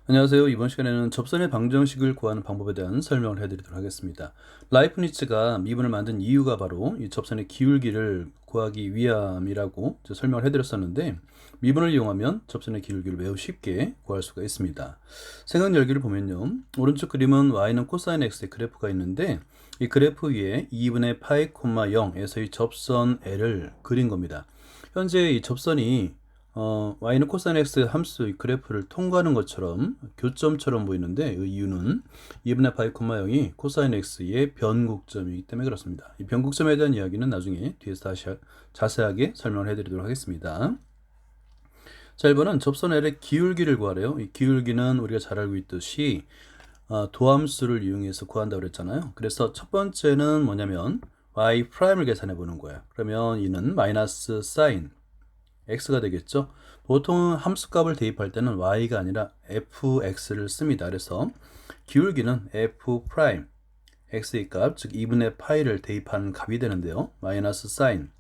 안녕하세요. 이번 시간에는 접선의 방정식을 구하는 방법에 대한 설명을 해드리도록 하겠습니다. 라이프니츠가 미분을 만든 이유가 바로 이 접선의 기울기를 구하기 위함이라고 설명을 해드렸었는데, 미분을 이용하면 접선의 기울기를 매우 쉽게 구할 수가 있습니다. 생각 열기를 보면요, 오른쪽 그림은 y는 코사인 x의 그래프가 있는데, 이 그래프 위에 2분의 파이, 0에서 이 접선 L을 그린 겁니다. 현재 이 접선이 y는 코사인 x 함수 이 그래프를 통과하는 것처럼 교점처럼 보이는데, 그 이유는 2분의 파이, 0이 코사인 x의 변곡점이기 때문에 그렇습니다. 이 변곡점에 대한 이야기는 나중에 뒤에서 다시 자세하게 설명을 해드리도록 하겠습니다. 자, 1번은 접선 L의 기울기를 구하래요. 이 기울기는 우리가 잘 알고 있듯이 도함수를 이용해서 구한다고 그랬잖아요. 그래서 첫 번째는 뭐냐면 y 프라임을 계산해 보는 거예요. 그러면 이는 마이너스 사인 x가 되겠죠. 보통 함수값을 대입할 때는 y가 아니라 fx를 씁니다. 그래서 기울기는 f 프라임 x의 값, 즉 2분의 파이를 대입한 값이 되는데요. 마이너스 사인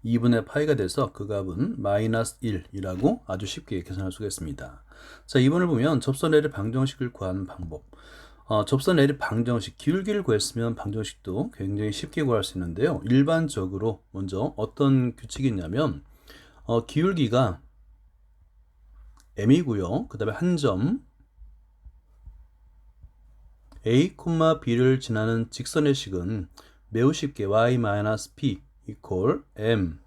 2분의 파이가 돼서 그 값은 마이너스 1이라고 아주 쉽게 계산할 수가 있습니다. 자, 2번을 보면 접선 L의 방정식을 구하는 방법. 접선 L의 방정식, 기울기를 구했으면 방정식도 굉장히 쉽게 구할 수 있는데요. 일반적으로 먼저 어떤 규칙이 있냐면 기울기가 m이고요. 그 다음에 한 점 a, b를 지나는 직선의 식은 매우 쉽게 y-p equal m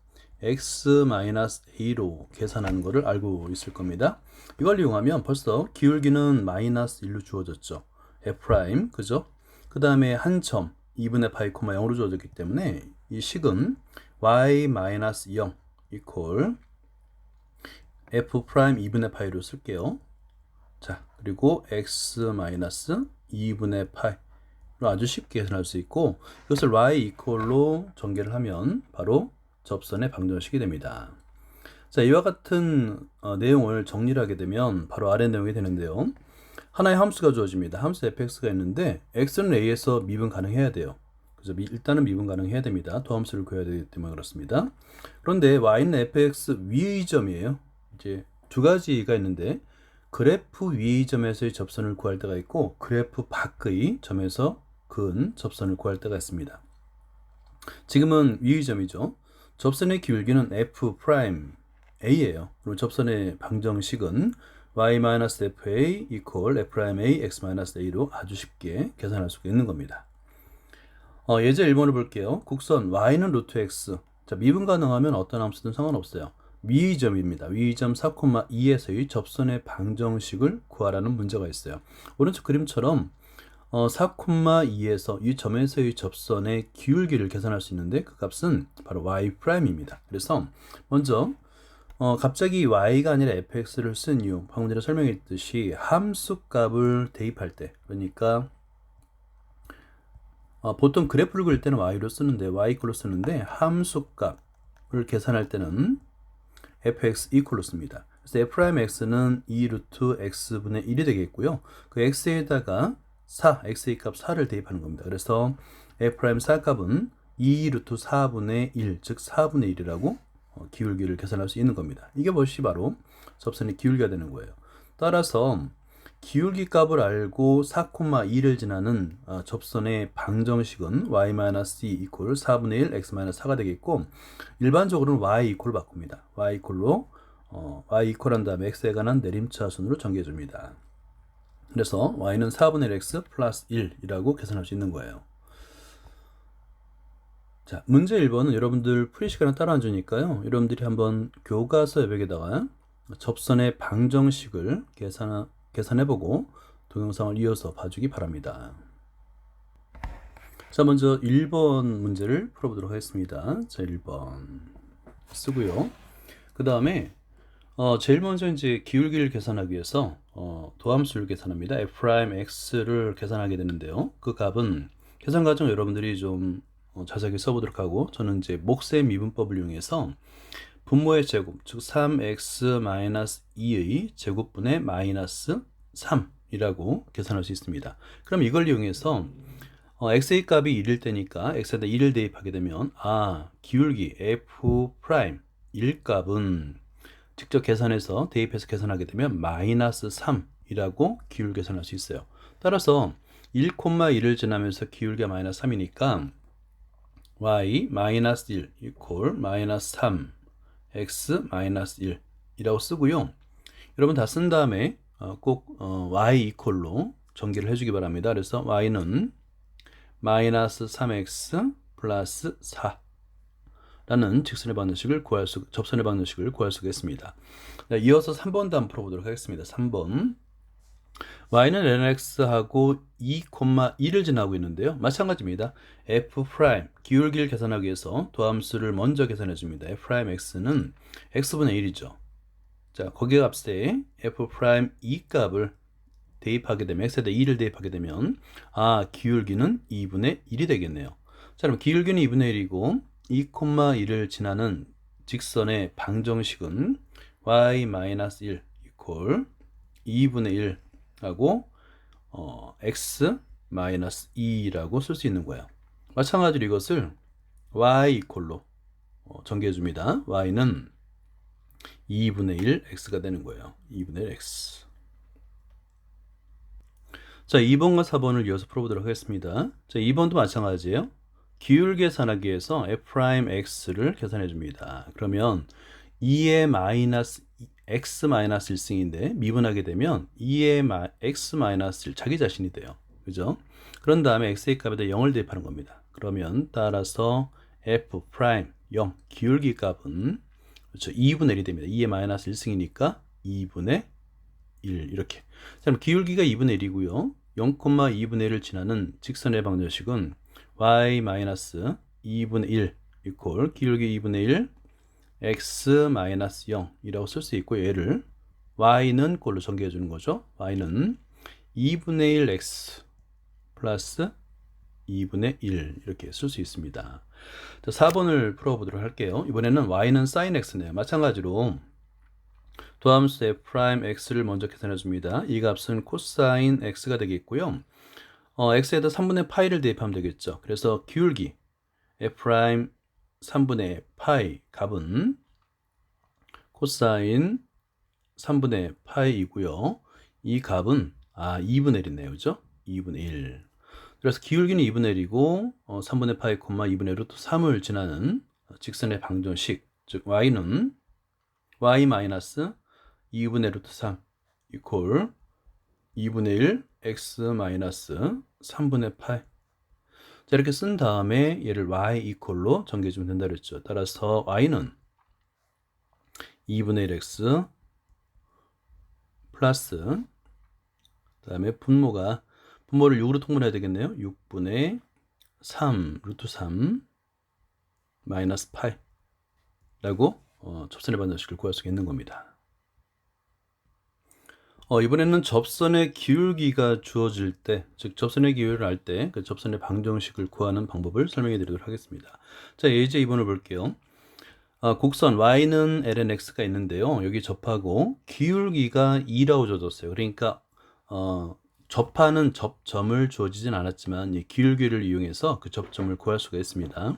x-a로 계산하는 것을 알고 있을 겁니다. 이걸 이용하면 벌써 기울기는 마이너스 1로 주어졌죠. f', 그죠? 그 다음에 한 점 2분의 파이, 0으로 주어졌기 때문에 이 식은 y-0 equal f' 2분의 파이로 쓸게요. 자, 그리고 x-2분의 파이로 아주 쉽게 계산할 수 있고, 이것을 y 이퀄로 전개를 하면 바로 접선의 방정식이 됩니다. 자, 이와 같은 내용을 정리를 하게 되면 바로 아래 내용이 되는데요. 하나의 함수가 주어집니다. 함수 fx가 있는데 x는 a에서 미분 가능해야 돼요. 그래서 일단은 미분 가능해야 됩니다. 도함수를 구해야 되기 때문에 그렇습니다. 그런데 y는 fx 위의 점이에요. 이제 두 가지가 있는데, 그래프 위의 점에서의 접선을 구할 때가 있고 그래프 밖의 점에서 그은 접선을 구할 때가 있습니다. 지금은 위의 점이죠. 접선의 기울기는 f 프라임 a예요. 그리고 접선의 방정식은 y-fa equal f'(a) x-a로 아주 쉽게 계산할 수 있는 겁니다. 예제 1번을 볼게요. 곡선 y는 루트 x. 자, 미분 가능하면 어떤 함수든 상관없어요. 위점입니다. 위점 4,2에서의 접선의 방정식을 구하라는 문제가 있어요. 오른쪽 그림처럼 4,2에서 이 점에서의 접선의 기울기를 계산할 수 있는데, 그 값은 바로 y'입니다. 그래서 먼저 갑자기 y가 아니라 fx를 쓴 이유, 방금 전에 설명했듯이 함수값을 대입할 때, 그러니까 보통 그래프를 그릴 때는 y로 쓰는데, y 로 쓰는데, 함수값을 계산할 때는 fx 이퀄로 씁니다. 그래서 f'x는 2 루트 x분의 1이 되겠고요. 그 x에다가 4, x의 값 4를 대입하는 겁니다. 그래서 f'4 값은 2 루트 4분의 1, 즉 4분의 1이라고 기울기를 계산할 수 있는 겁니다. 이게 무엇이 바로 접선의 기울기가 되는 거예요. 따라서 기울기 값을 알고 4,2를 지나는 접선의 방정식은 y-c 이퀄 4분의 1 x-4가 되겠고, 일반적으로는 y 이퀄을 바꿉니다. y 이퀄로 y 이퀄한 다음에 x에 관한 내림차순으로 전개해 줍니다. 그래서 y는 4분의 1 x 플러스 1이라고 계산할 수 있는 거예요. 자, 문제 1번은 여러분들 풀이 시간을 따라 주니까요, 여러분들이 한번 교과서 여백에다가 접선의 방정식을 계산해보고 동영상을 이어서 봐주기 바랍니다. 자, 먼저 1번 문제를 풀어보도록 하겠습니다. 자, 1번 쓰고요. 그 다음에 제일 먼저 이제 기울기를 계산하기 위해서 도함수를 계산합니다. f'x를 계산하게 되는데요. 그 값은 계산 과정 여러분들이 좀 자세하게 써보도록 하고, 저는 이제 몫의 미분법을 이용해서 분모의 제곱, 즉 3x-2의 제곱분의 마이너스 3이라고 계산할 수 있습니다. 그럼 이걸 이용해서 x의 값이 1일 때니까 x에다 1을 대입하게 되면 기울기 f' 1값은 직접 계산해서 대입해서 계산하게 되면 마이너스 3이라고 기울 계산할 수 있어요. 따라서 1,1을 지나면서 기울기가 마이너스 3이니까 y 마이너스 1 이퀄 마이너스 3 x 마이너스 1이라고 쓰고요. 여러분 다 쓴 다음에 꼭 y 이퀄로 전개를 해주기 바랍니다. 그래서 y는 마이너스 3x 플러스 4라는 접선의 방정식을 구할 수가 있습니다. 네, 이어서 3번도 한번 풀어보도록 하겠습니다. 3번 y는 lnx하고 2,1을 지나고 있는데요. 마찬가지입니다. f' 기울기를 계산하기 위해서 도함수를 먼저 계산해 줍니다. f'x는 x분의 1이죠. 자, 거기 값에 f'2 값을 대입하게 되면 x에다 2를 대입하게 되면 기울기는 2분의 1이 되겠네요. 자, 그럼 기울기는 2분의 1이고 2,1을 지나는 직선의 방정식은 y-1 이퀄 2분의 1 하고 x-2라고 쓸 수 있는 거예요. 마찬가지로 이것을 y 이퀄로 전개해 줍니다. y는 2분의 1 x가 되는 거예요. 2분의 1 x. 자, 2번과 4번을 이어서 풀어보도록 하겠습니다. 자, 2번도 마찬가지예요. 기울 계산하기 위해서 f'x를 계산해 줍니다. 그러면 2의 마이너스 x 마이너스 1승인데 미분하게 되면 2의 x 마이너스 1 자기 자신이 돼요. 그죠? 그런 다음에 x의 값에다 0을 대입하는 겁니다. 그러면 따라서 f' 0 기울기 값은 그렇죠. 2분의 1이 됩니다. 2의 마이너스 1승이니까 2분의 1 이렇게. 자, 그럼 기울기가 2분의 1이고요. 0,2분의 1을 지나는 직선의 방정식은 y-2분의 1 이퀄 기울기 2분의 1 x-0이라고 쓸 수 있고 얘를 y는 꼴로 전개해 주는 거죠. y는 2분의 1 x 플러스 2분의 1 이렇게 쓸 수 있습니다. 자, 4번을 풀어보도록 할게요. 이번에는 y는 sin x네요. 마찬가지로 도함수 f'x를 먼저 계산해 줍니다. 이 값은 코사인 x가 되겠고요. x에다 3분의 파이를 대입하면 되겠죠. 그래서 기울기 f' 3분의 파이 값은 코사인 3분의 파이이고요. 이 값은 2분의 1이네요. 그죠? 2분의 1. 그래서 기울기는 2분의 1이고 3분의 파이, 2분의 루트 3을 지나는 직선의 방정식, 즉 y는 y 마이너스 2분의 루트 3 이퀄 2분의 1 x 마이너스 3분의 파이. 자, 이렇게 쓴 다음에 얘를 y 이퀄로 전개해 주면 된다 그랬죠. 따라서 y는 2분의 1 x 플러스 그 다음에 분모를 6으로 통분해야 되겠네요. 6분의 3 루트 3 마이너스 파이 라고 접선의 방정식을 구할 수 있는 겁니다. 이번에는 접선의 기울기가 주어질 때, 즉 접선의 기울기를 알 때 그 접선의 방정식을 구하는 방법을 설명해 드리도록 하겠습니다. 자, 예제 2번을 볼게요. 곡선 y는 lnx가 있는데요. 여기 접하고 기울기가 2라고 주어졌어요. 그러니까 접하는 접점을 주어지진 않았지만 이 기울기를 이용해서 그 접점을 구할 수가 있습니다.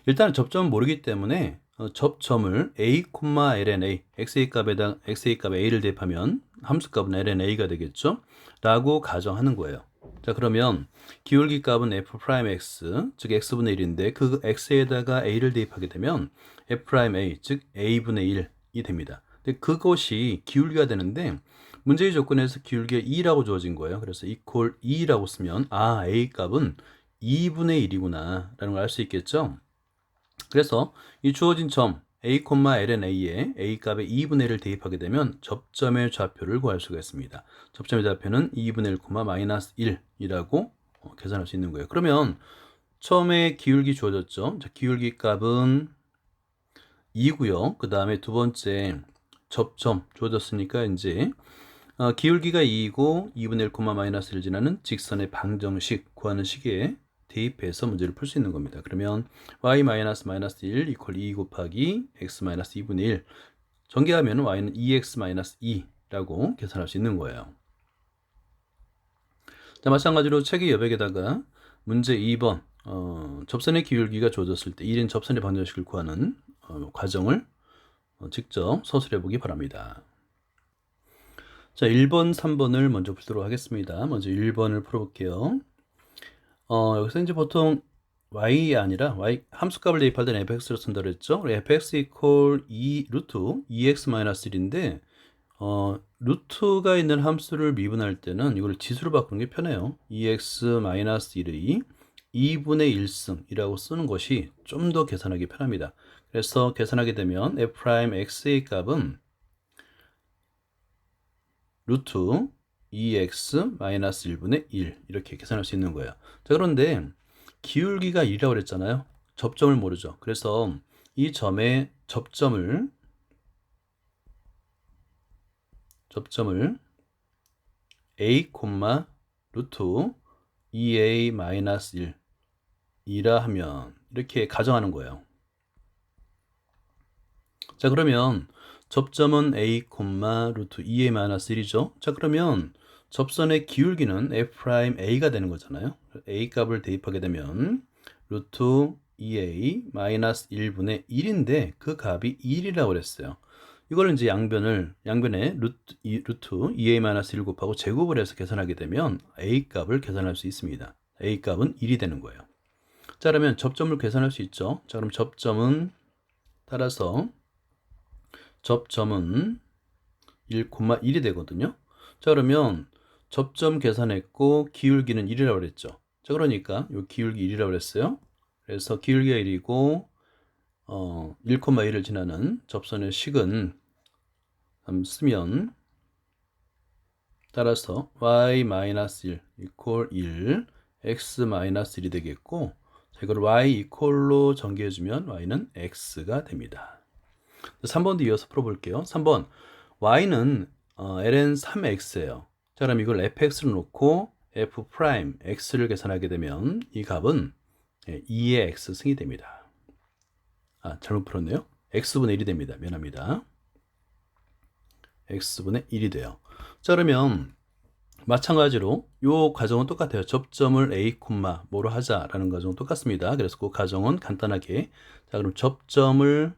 일단 접점은 모르기 때문에 접점을 a, lna xA 값에 a를 대입하면 함수값은 lna가 되겠죠? 라고 가정하는 거예요. 자, 그러면 기울기 값은 f'x, 즉 x분의 1인데 그 x에다가 a를 대입하게 되면 f'a, 즉 a분의 1이 됩니다. 근데 그것이 기울기가 되는데 문제의 조건에서 기울기가 2라고 주어진 거예요. 그래서 equal 2라고 쓰면 a 값은 2분의 1이구나 라는 걸 알 수 있겠죠? 그래서 이 주어진 점 a, lna에 a 값에 2분의 1을 대입하게 되면 접점의 좌표를 구할 수가 있습니다. 접점의 좌표는 2분의 1, 마이너스 1이라고 계산할 수 있는 거예요. 그러면 처음에 기울기 주어졌죠. 자, 기울기 값은 2고요. 그 다음에 두 번째 접점 주어졌으니까 이제 기울기가 2이고 2분의 1, 마이너스 1을 지나는 직선의 방정식 구하는 시기에 대입해서 문제를 풀 수 있는 겁니다. 그러면 y 마이너스 1 이퀄 2 곱하기 x 마이너스 2분의 1 전개하면 y는 2x 마이너스 2라고 계산할 수 있는 거예요. 자, 마찬가지로 책의 여백에다가 문제 2번 접선의 기울기가 주어졌을 때 1인 접선의 방정식을 구하는 과정을 직접 서술해 보기 바랍니다. 자, 1번, 3번을 먼저 풀도록 하겠습니다. 먼저 1번을 풀어볼게요. 여기서 이제 보통 y이 아니라 y 함수값을 대입할 때는 fx로 쓴다 그랬죠. fx equal 2 루트 2x-1인데 루트가 있는 함수를 미분할 때는 이걸 지수로 바꾸는 게 편해요. 2x-1의 2분의 1승이라고 쓰는 것이 좀 더 계산하기 편합니다. 그래서 계산하게 되면 f'x의 값은 루트 2x-1분의 1 이렇게 계산할 수 있는 거예요. 자, 그런데 기울기가 1이라고 그랬잖아요. 접점을 모르죠. 그래서 이 점의 접점을 a, 루트 2a-1 이라 하면 이렇게 가정하는 거예요. 자, 그러면 접점은 a, 루트 2a-1이죠. 자, 그러면 접선의 기울기는 f'a가 되는 거잖아요. a 값을 대입하게 되면 루트 2a-1분의 1인데 그 값이 1이라고 그랬어요. 이걸 이제 양변에 루트 2a-1 곱하고 제곱을 해서 계산하게 되면 a 값을 계산할 수 있습니다. a 값은 1이 되는 거예요. 자, 그러면 접점을 계산할 수 있죠. 자, 그럼 접점은 따라서 접점은 1,1이 되거든요. 자, 그러면 접점 계산했고 기울기는 1이라고 그랬죠. 자, 그러니까 요 기울기 1이라고 그랬어요. 그래서 기울기가 1이고 1,1을 지나는 접선의 식은 쓰면 따라서 y-1 equal 1 x-1이 되겠고, 자, 이걸 y equal로 전개해주면 y는 x가 됩니다. 3번도 이어서 풀어볼게요. 3번 y는 ln 3x예요. 자, 그럼 이걸 fx로 놓고 f 프라임 x를 계산하게 되면 이 값은 2의 x 승이 됩니다. 잘못 풀었네요. x분의 1이 됩니다. 미안합니다. x분의 1이 돼요. 자, 그러면 마찬가지로 이 가정은 똑같아요. 접점을 a, 뭐로 하자라는 가정은 똑같습니다. 그래서 그 가정은 간단하게, 자, 그럼 접점을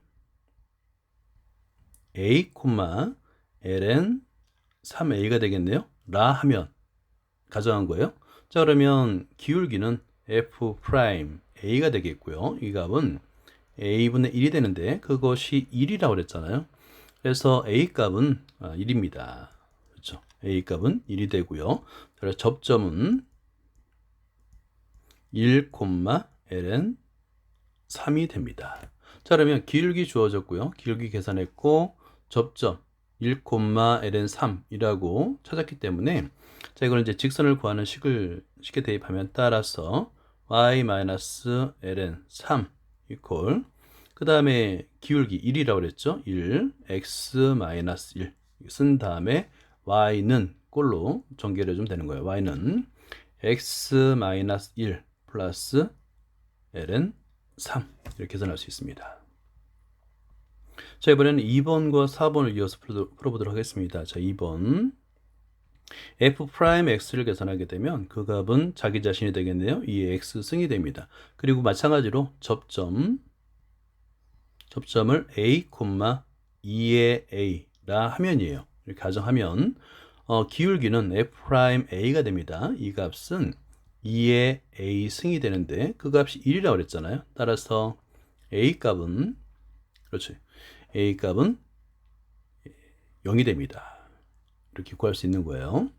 a, ln 3a가 되겠네요. 라 하면 가정한 거예요. 자, 그러면 기울기는 f 프라임 a가 되겠고요. 이 값은 a분의 1이 되는데 그것이 1이라고 그랬잖아요. 그래서 a 값은 1입니다. 그렇죠? a 값은 1이 되고요. 그래서 접점은 1, ln 3이 됩니다. 자, 그러면 기울기 주어졌고요. 기울기 계산했고 접점 1, ln 3이라고 찾았기 때문에, 자, 이걸 이제 직선을 구하는 식을 쉽게 대입하면 따라서 y-ln 3 equal 그 다음에 기울기 1이라고 그랬죠. 1 x-1 쓴 다음에 y는 꼴로 전개를 해주면 되는 거예요. y는 x-1 플러스 ln 3 이렇게 계산할 수 있습니다. 자, 이번에는 2번과 4번을 이어서 풀어보도록 하겠습니다. 자, 2번 f'x를 계산하게 되면 그 값은 자기 자신이 되겠네요. 2의 x승이 됩니다. 그리고 마찬가지로 접점을 a, 2의 a라 하면이에요. 이렇게 가정하면 기울기는 f'a가 됩니다. 이 값은 2의 a승이 되는데 그 값이 1이라고 그랬잖아요. 따라서 a 값은 그렇지. a 값은 0이 됩니다. 이렇게 구할 수 있는 거예요.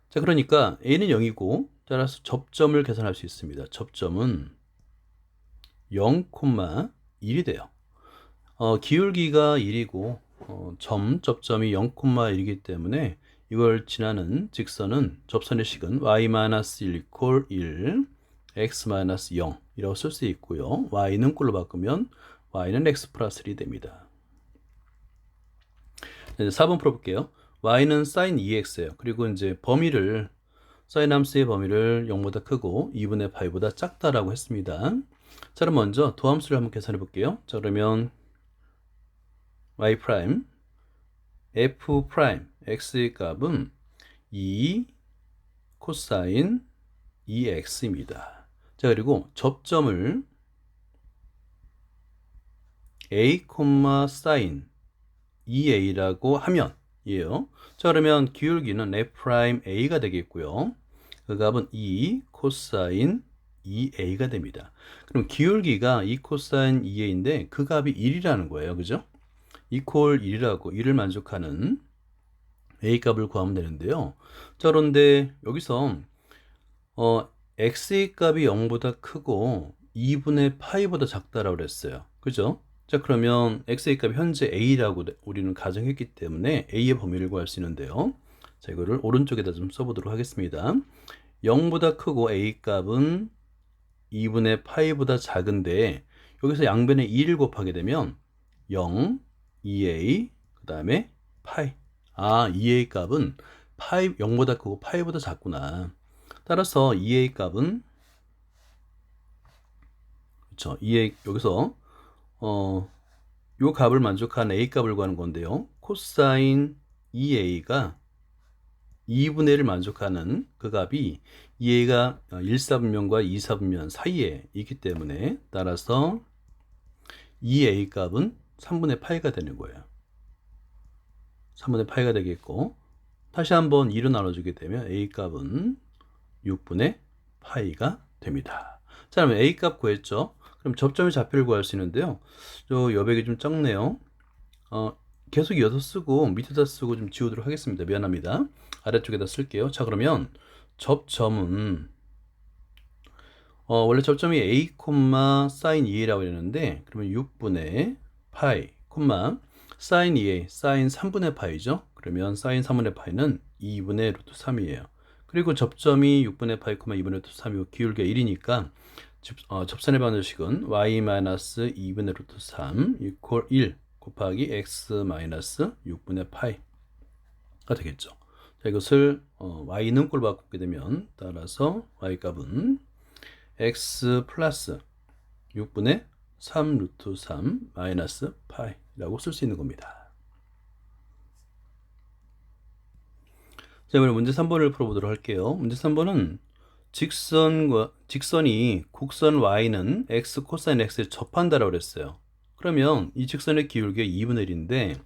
자, 그러니까 a는 0이고 따라서 접점을 계산할 수 있습니다. 접점은 0,1이 돼요. 기울기가 1이고 접점이 0,1이기 때문에 이걸 지나는 직선은 접선의 식은 y-1 equal 1 x-0 이라고 쓸 수 있고요. y는 꼴로 바꾸면 y는 x 플러스 1이 됩니다. 이제 4번 풀어볼게요. y는 sin 2x예요. 그리고 이제 범위를 sin 함수의 범위를 0보다 크고 2분의 파이보다 작다라고 했습니다. 자, 그럼 먼저 도함수를 한번 계산해 볼게요. 자, 그러면 y 프라임 f 프라임 x의 값은 2 코사인 2x입니다. 자, 그리고 접점을 a, sin 2a라고 하면 이에요. 자, 그러면 기울기는 f'a가 되겠고요. 그 값은 2 코사인 2a가 됩니다. 그럼 기울기가 2 코사인 2a인데 그 값이 1이라는 거예요. 그죠? 이퀄 1이라고 1을 만족하는 a 값을 구하면 되는데요. 자, 그런데 여기서 x의 값이 0보다 크고 2분의 파이보다 작다라고 그랬어요. 그죠? 자, 그러면 x의 값이 현재 a라고 우리는 가정했기 때문에 a의 범위를 구할 수 있는데요. 자, 이거를 오른쪽에다 좀 써보도록 하겠습니다. 0보다 크고 a 값은 2분의 파이보다 작은데 여기서 양변에 2를 곱하게 되면 0, 2a, 그 다음에 파이. 2a 값은 파이 0보다 크고 파이보다 작구나. 따라서 2a 값은 그렇죠. 2a 여기서 요 값을 만족한 a 값을 구하는 건데요. 코사인 2a가 2분의 1을 만족하는 그 값이 2a가 1사분면과 2사분면 사이에 있기 때문에 따라서 2a 값은 3분의 파이가 되는 거예요. 3분의 파이가 되겠고 다시 한번 2로 나눠주게 되면 a 값은 6분의 파이가 됩니다. 자, 그러면 a 값 구했죠. 그럼 접점의 좌표를 구할 수 있는데요. 저 여백이 좀 적네요. 계속 이어서 쓰고 밑에다 쓰고 좀 지우도록 하겠습니다. 미안합니다. 아래쪽에다 쓸게요. 자, 그러면 접점은 원래 접점이 a, sin 2a라고 했는데 그러면 6분의 파이, sin 2a, sin 3분의 파이죠. 그러면 sin 3분의 파이는 2분의 루트 3이에요. 그리고 접점이 6분의 파이, 2분의 루트 3이고 기울기가 1이니까 접선의 방정식은 y-2분의 루트 3 이퀄 1 곱하기 x 6분의 파이가 되겠죠. 자, 이것을 y는 꼴 바꾸게 되면 따라서 y값은 x 플러스 6분의 3 루트 3 마이너스 파이라고 쓸 수 있는 겁니다. 자, 이번에 문제 3번을 풀어보도록 할게요. 문제 3번은 직선이 곡선 y는 x 코사인 x에 접한다라고 그랬어요. 그러면 이 직선의 기울기가 2분의 1인데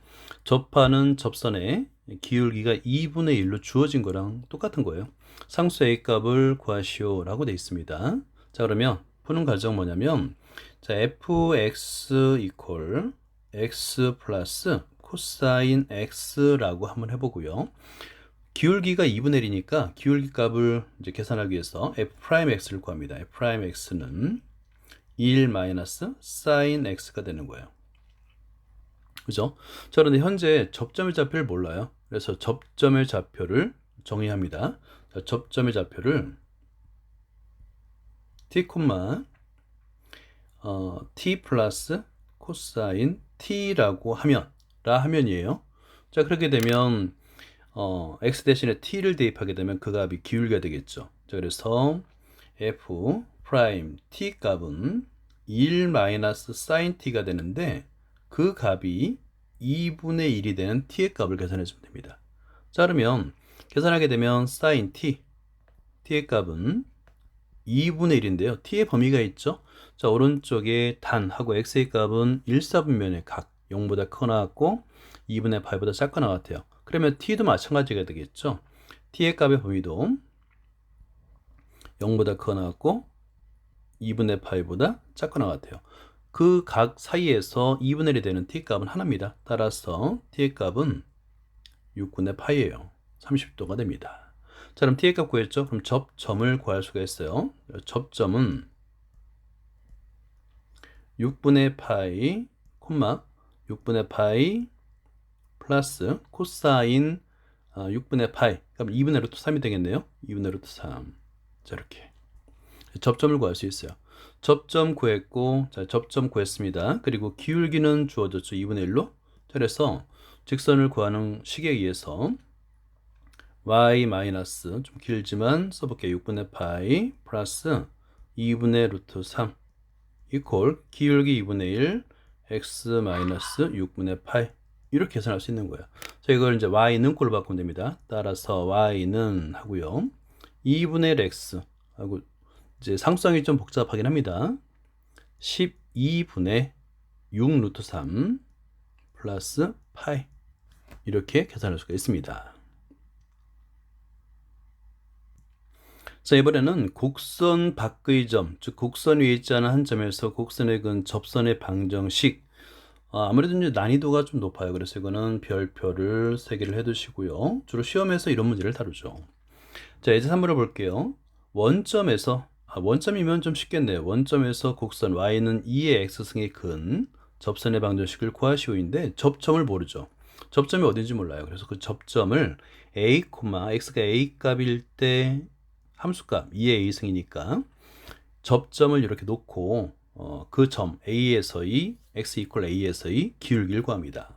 접하는 접선의 기울기가 2분의 1로 주어진 거랑 똑같은 거예요. 상수 a 값을 구하시오 라고 되어 있습니다. 자, 그러면 푸는 과정 뭐냐면 자, fx 이퀄 x 플러스 코사인 x라고 한번 해보고요. 기울기가 2분의 1이니까 기울기 값을 이제 계산하기 위해서 f'x를 구합니다. f'x는 1 마이너스 sin x가 되는 거예요. 그죠? 자, 그런데 현재 접점의 좌표를 몰라요. 그래서 접점의 좌표를 정의합니다. 자, 접점의 좌표를 t, t 플러스 코사인 t라고 하면이에요. 자, 그렇게 되면 x 대신에 t를 대입하게 되면 그 값이 기울기가 되겠죠. 자, 그래서 f 프라임 t 값은 1 마이너스 sin t가 되는데 그 값이 2분의 1이 되는 t의 값을 계산해 주면 됩니다. 자, 그러면 계산하게 되면 sin t의 값은 2분의 1인데요. t의 범위가 있죠. 자, 오른쪽에 단하고 x의 값은 1사분면의 각 0보다 크거나 같고 2분의 파이보다 작거나 같아요. 그러면 t도 마찬가지가 되겠죠. t의 값의 범위도 0보다 크거나 같고 2분의 파이보다 작거나 같아요. 그 각 사이에서 2분의 1이 되는 t 값은 하나입니다. 따라서 t의 값은 6분의 파이예요. 30도가 됩니다. 자, 그럼 t의 값 구했죠? 그럼 접점을 구할 수가 있어요. 접점은 6분의 파이, 6분의 파이 플러스 코사인 6분의 파이, 그럼 2분의 루트 3이 되겠네요. 2분의 루트 3. 자, 이렇게 접점을 구할 수 있어요. 접점 구했고, 자, 접점 구했습니다. 그리고 기울기는 주어졌죠. 2분의 1로. 그래서 직선을 구하는 식에 의해서 y 마이너스 좀 길지만 써볼게요. 6분의 파이 플러스 2분의 루트 3 이퀄 기울기 2분의 1 x 마이너스 6분의 파이 이렇게 계산할 수 있는 거예요. 자, 이걸 이제 y는 꼴로 바꾸면 됩니다. 따라서 y는 하고요. 2분의 1 x 하고 이제 상수항이 좀 복잡하긴 합니다. 12분의 6 루트 3 플러스 파이 이렇게 계산할 수가 있습니다. 자, 이번에는 곡선 밖의 점, 즉 곡선 위에 있지 않은 한 점에서 곡선의 근 접선의 방정식. 아무래도 이제 난이도가 좀 높아요. 그래서 이거는 별표를 3개를 해두시고요. 주로 시험에서 이런 문제를 다루죠. 자, 이제 3번을 볼게요. 원점에서, 원점이면 좀 쉽겠네요. 원점에서 곡선 y는 2의 x승의 근 접선의 방정식을 구하시오인데 접점을 모르죠. 접점이 어딘지 몰라요. 그래서 그 접점을 a, x가 a 값일 때 함수값 2의 a승이니까 접점을 이렇게 놓고 그 점 a에서의 x 이퀄 a에서의 기울기를 구합니다.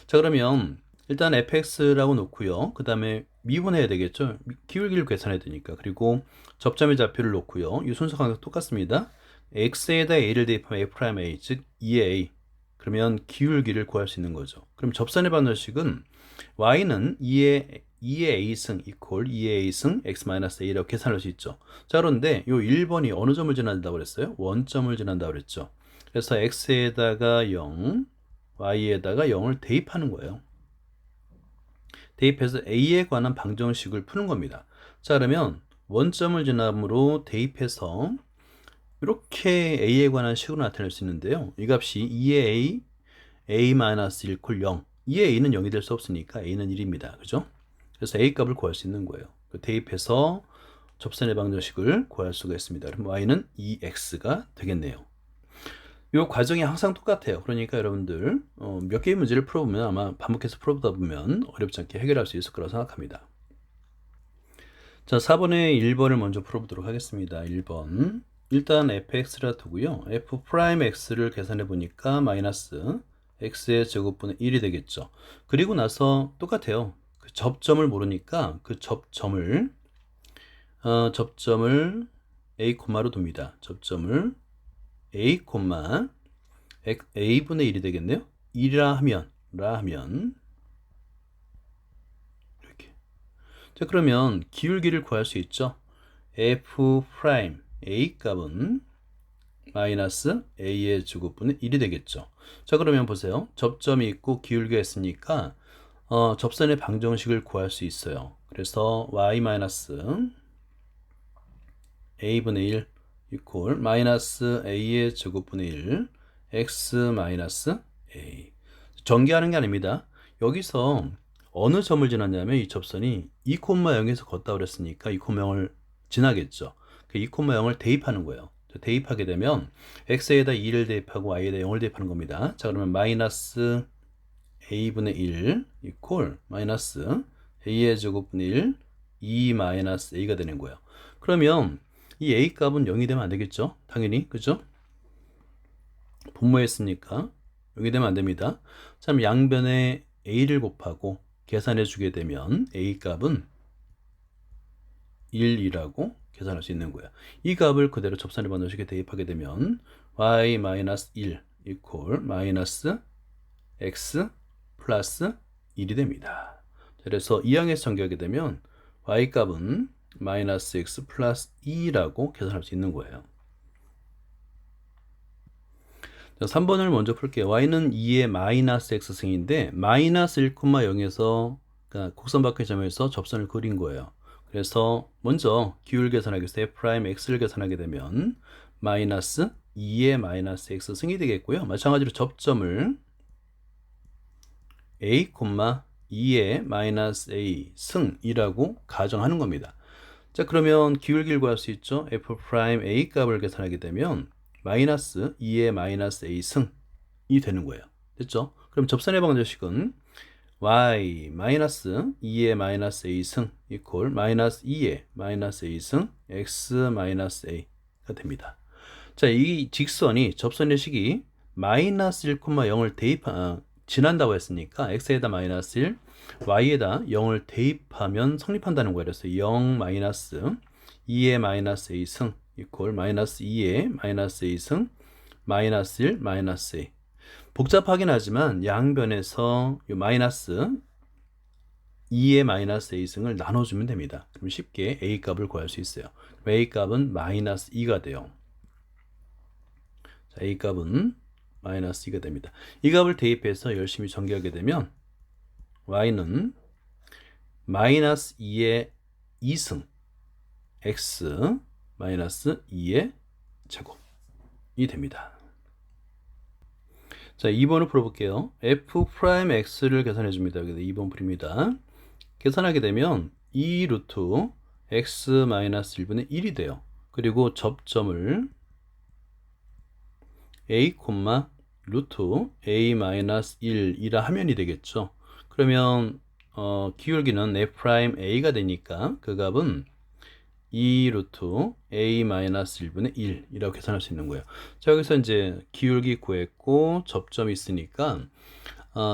자, 그러면 일단 fx라고 놓고요. 그 다음에 미분해야 되겠죠. 기울기를 계산해야 되니까. 그리고 접점의 좌표를 놓고요. 이 순서가 똑같습니다. x에다 a를 대입하면 f'A, 즉 2의 a. 그러면 기울기를 구할 수 있는 거죠. 그럼 접선의 방정식은 y는 2의 a승 이퀄 2의 a승 x-a라고 계산할 수 있죠. 자, 그런데 요 1번이 어느 점을 지난다고 그랬어요? 원점을 지난다고 그랬죠. 그래서 x에다가 0, y에다가 0을 대입하는 거예요. 대입해서 a에 관한 방정식을 푸는 겁니다. 자, 그러면 원점을 지남으로 대입해서 이렇게 a에 관한 식으로 나타낼 수 있는데요. 이 값이 2의 a-1 이퀄 0. 2의 a는 0이 될 수 없으니까 a는 1입니다. 그죠? 그래서 a 값을 구할 수 있는 거예요. 대입해서 접선의 방정식을 구할 수가 있습니다. 그럼 y는 2x가 되겠네요. 이 과정이 항상 똑같아요. 그러니까 여러분들 몇 개의 문제를 풀어보면 아마 반복해서 풀어보다 보면 어렵지 않게 해결할 수 있을 거라고 생각합니다. 자, 4번에 1번을 먼저 풀어보도록 하겠습니다. 1번. 일단 fx라 두고요. f'x를 계산해 보니까 마이너스 x의 제곱분의 1이 되겠죠. 그리고 나서 똑같아요. 그 접점을 모르니까 그 접점을 a 콤마로 둡니다. 접점을 a 콤마 a분의 1이 되겠네요. 1이라 하면 이렇게. 자, 그러면 기울기를 구할 수 있죠. f 프라임 a 값은 마이너스 a의 제곱분의 1이 되겠죠. 자, 그러면 보세요. 접점이 있고 기울기가 있으니까 접선의 방정식을 구할 수 있어요. 그래서 y 마이너스 a분의 1 이퀄 마이너스 a의 제곱분의 1 x 마이너스 a. 전개하는 게 아닙니다. 여기서 어느 점을 지났냐면 이 접선이 2,0에서 걷다 그랬으니까 2,0을 지나겠죠. 그 2,0을 대입하는 거예요. 대입하게 되면 x에다 2를 대입하고 y에다 0을 대입하는 겁니다. 자, 그러면 마이너스 a분의 1 이퀄 마이너스 a의 제곱분의 1 2 마이너스 a가 되는 거예요. 그러면 이 a 값은 0이 되면 안 되겠죠? 당연히, 그죠? 분모했으니까 0이 되면 안 됩니다. 자, 그럼 양변에 a를 곱하고 계산해 주게 되면 a 값은 1이라고 계산할 수 있는 거예요. 이 값을 그대로 접선의 방정식에 대입하게 되면 y-1 이퀄 마이너스 x 플러스 1이 됩니다. 그래서 이항에서 전개하게 되면 y 값은 마이너스 x 플러스 2라고 계산할 수 있는 거예요. 자, 3번을 먼저 풀게요. y는 2의 마이너스 x승인데 마이너스 1,0에서 그러니까 곡선 밖의 점에서 접선을 그린 거예요. 그래서 먼저 기울 계산하기 위해서 f'x를 계산하게 되면 마이너스 2의 마이너스 x승이 되겠고요. 마찬가지로 접점을 a, 2의 마이너스 a 승이라고 가정하는 겁니다. 자, 그러면 기울기를 구할 수 있죠. f'A 값을 계산하게 되면 마이너스 2의 마이너스 a 승이 되는 거예요. 됐죠? 그럼 접선의 방정식은 y 마이너스 2의 마이너스 a 승 이퀄 마이너스 2의 마이너스 a 승 x 마이너스 a가 됩니다. 자, 이 직선이 접선의 식이 마이너스 1,0을 지난다고 했으니까 x에다 마이너스 1, y에다 0을 대입하면 성립한다는 거예요. 그래서 0 마이너스 2의 마이너스 a 승 이퀄 마이너스 2의 마이너스 a 승 마이너스 1 마이너스 a. 복잡하긴 하지만 양변에서 이 마이너스 2의 마이너스 a 승을 나눠주면 됩니다. 그럼 쉽게 a 값을 구할 수 있어요. a 값은 마이너스 2가 돼요. 자, a 값은 마이너스 2가 됩니다. 이 값을 대입해서 열심히 전개하게 되면 y는 마이너스 2의 2승 x 마이너스 2의 제곱이 됩니다. 자, 2번을 풀어볼게요. f'x를 계산해 줍니다. 여기 2번 풀입니다. 계산하게 되면 2 루트 x 마이너스 1분의 1이 돼요. 그리고 접점을 a, 루트 a 마이너스 1이라 하면이 되겠죠. 그러면 기울기는 f'a가 되니까 그 값은 2 루트 a 마이너스 1분의 1이라고 계산할 수 있는 거예요. 자, 여기서 이제 기울기 구했고 접점이 있으니까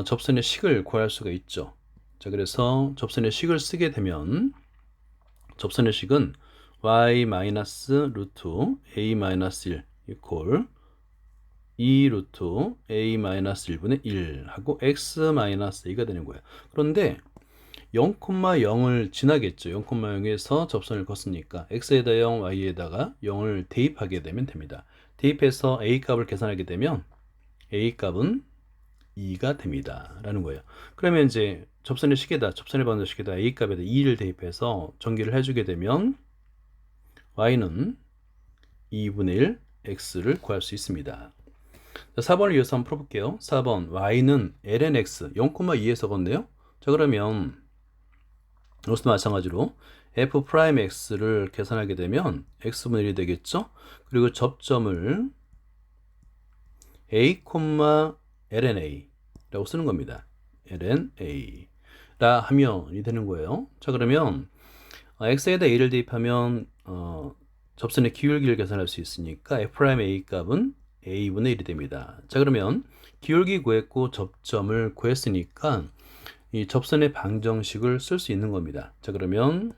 접선의 식을 구할 수가 있죠. 자, 그래서 접선의 식을 쓰게 되면 접선의 식은 y 마이너스 루트 a 마이너스 1 이퀄 2 루트 a 마이너스 1분의 1 하고 x 마이너스 a가 되는 거예요. 그런데 0,0을 지나겠죠. 0,0에서 접선을 걷으니까 x에다 0, y에다가 0을 대입하게 되면 됩니다. 대입해서 a 값을 계산하게 되면 a 값은 2가 됩니다. 라는 거예요. 그러면 이제 접선의 식에다, 접선의 방정식 식에다 a 값에다 2를 대입해서 전개를 해주게 되면 y는 2분의 1 x를 구할 수 있습니다. 자, 4번을 이어서 한번 풀어볼게요. 4번 y는 ln x 0,2에서 걷네요. 자, 그러면 이것도 마찬가지로 f'x를 계산하게 되면 x분의 1이 되겠죠. 그리고 접점을 a, ln a 라고 쓰는 겁니다. ln a 라 하면이 되는 거예요. 자, 그러면 x에다 a를 대입하면 접선의 기울기를 계산할 수 있으니까 f'A 값은 a분의 1이 됩니다. 자, 그러면 기울기 구했고 접점을 구했으니까 이 접선의 방정식을 쓸 수 있는 겁니다. 자, 그러면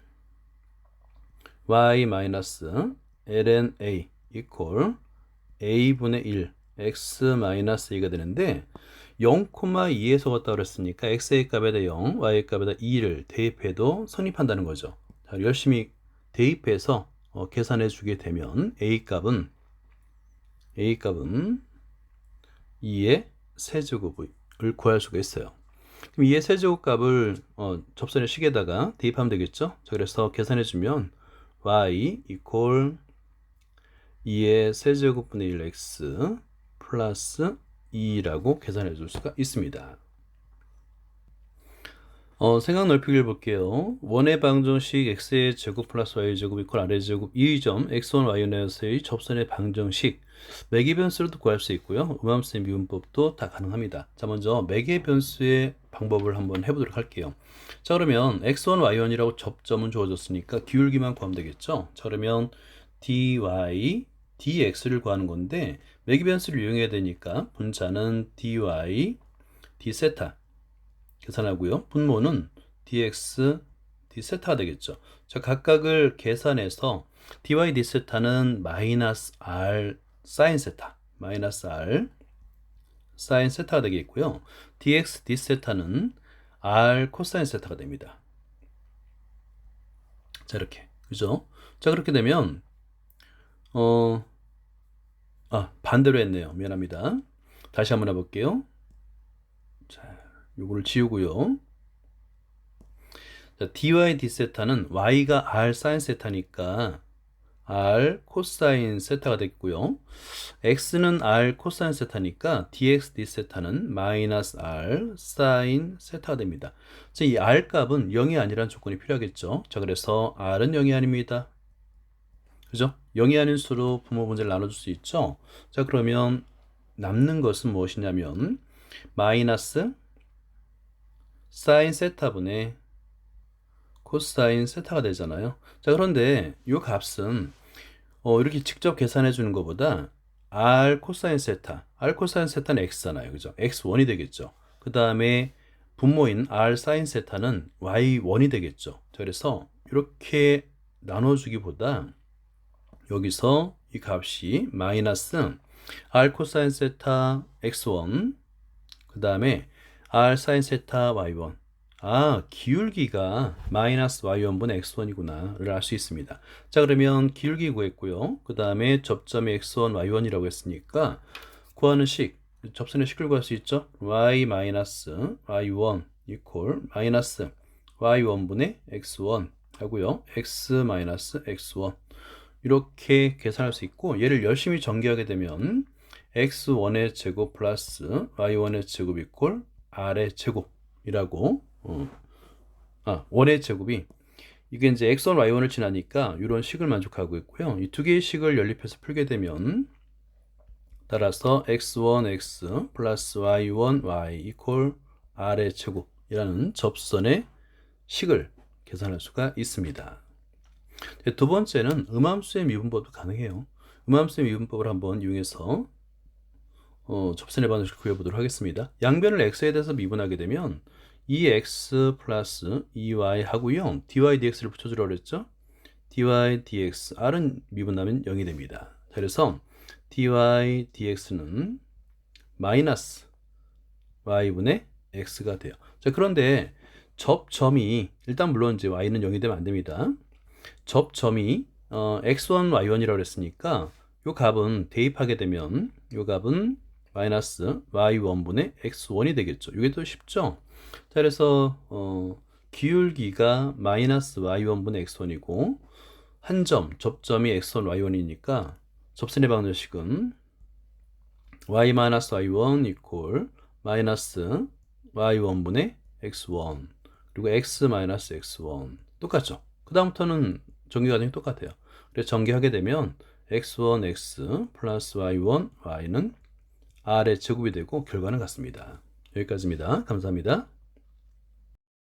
y 마이너스 ln a 이퀄 a분의 1 x 마이너스 2가 되는데 0,2에서 걷다 그랬으니까 x의 값에다 0, y의 값에다 2를 대입해도 성립한다는 거죠. 자, 열심히 대입해서 계산해 주게 되면 a 값은 2의 세제곱을 구할 수가 있어요. 그럼 2의 세제곱 값을 접선의 식에다가 대입하면 되겠죠. 자, 그래서 계산해 주면 y 이퀄 2의 세제곱분의 1 x 플러스 2라고 계산해 줄 수가 있습니다. 생각 넓히기를 볼게요. 원의 방정식 x의 제곱 플러스 y의 제곱 이퀄 r의 제곱 2점 x1 y1에서의 접선의 방정식 매개 변수로도 구할 수 있고요. 음함수의 미분법도 다 가능합니다. 자, 먼저 매개 변수의 방법을 한번 해보도록 할게요. 자, 그러면 x1 y1이라고 접점은 주어졌으니까 기울기만 구하면 되겠죠. 자, 그러면 dy dx를 구하는 건데 매개 변수를 이용해야 되니까 분자는 dy d세타 계산하고요. 분모는 dx d세타가 되겠죠. 자, 각각을 계산해서 dy d세타는 마이너스 r 사인 세타, 마이너스 r 사인 세타가 되겠고요. dx d세타는 r 코사인 세타가 됩니다. 자, 이렇게. 그죠? 자, 그렇게 되면 반대로 했네요. 미안합니다. 다시 한번 해볼게요. 자, 요거를 지우고요. 자, dy d세타는 y가 r 사인 세타니까 r 코사인 세타가 됐고요. x는 r 코사인 세타니까 dx d세타는 마이너스 r 사인 세타가 됩니다. 자, 이 r 값은 0이 아니라는 조건이 필요하겠죠. 자, 그래서 r은 0이 아닙니다. 그죠? 0이 아닌 수로 분모 분자를 나눠줄 수 있죠. 자, 그러면 남는 것은 무엇이냐면 마이너스 사인 세타분의 코사인 세타가 되잖아요. 자, 그런데 이 값은 이렇게 직접 계산해 주는 것보다 r 코사인 세타, r 코사인 세타는 x잖아요. 그죠? x1이 되겠죠. 그 다음에 분모인 r 사인 세타는 y1이 되겠죠. 자, 그래서 이렇게 나눠주기보다 여기서 이 값이 마이너스 r 코사인 세타 x1 그 다음에 r 사인 세타 y1 기울기가 마이너스 y1분의 x1이구나 를 알 수 있습니다. 자, 그러면 기울기 구했고요. 그 다음에 접점이 x1, y1이라고 했으니까 구하는 식 접선의 식을 구할 수 있죠. y 마이너스 y1 이퀄 마이너스 y1분의 x1 하고요. x 마이너스 x1 이렇게 계산할 수 있고, 얘를 열심히 전개하게 되면 x1의 제곱 플러스 y1의 제곱 이퀄 r의 제곱이라고 1의 제곱이 이게 이제 x1, y1을 지나니까 이런 식을 만족하고 있고요. 이 두 개의 식을 연립해서 풀게 되면 따라서 x1, x 플러스 y1, y 이퀄 r의 제곱이라는 접선의 식을 계산할 수가 있습니다. 두 번째는 음함수의 미분법도 가능해요. 음함수의 미분법을 한번 이용해서 접선의 방정식을 구해보도록 하겠습니다. 양변을 x에 대해서 미분하게 되면 2x 플러스 2y 하고요. dy dx를 붙여주라고 그랬죠. dy dx r은 미분하면 0이 됩니다. 자, 그래서 dy dx는 마이너스 y분의 x가 돼요. 자, 그런데 접점이 일단 물론 이제 y는 0이 되면 안 됩니다. 접점이 x1, y1이라고 그랬으니까 요 값은 대입하게 되면 요 값은 마이너스 y1분의 x1이 되겠죠. 이게 더 쉽죠. 자, 그래서 기울기가 마이너스 y1분의 x1이고 한 점, 접점이 x1, y1이니까 접선의 방정식은 y 마이너스 y1 이퀄 마이너스 y1분의 x1 그리고 x 마이너스 x1 똑같죠. 그 다음부터는 전개 과정이 똑같아요. 그래서 전개하게 되면 x1 x 플러스 y1 y는 r의 제곱이 되고 결과는 같습니다. 여기까지입니다. 감사합니다.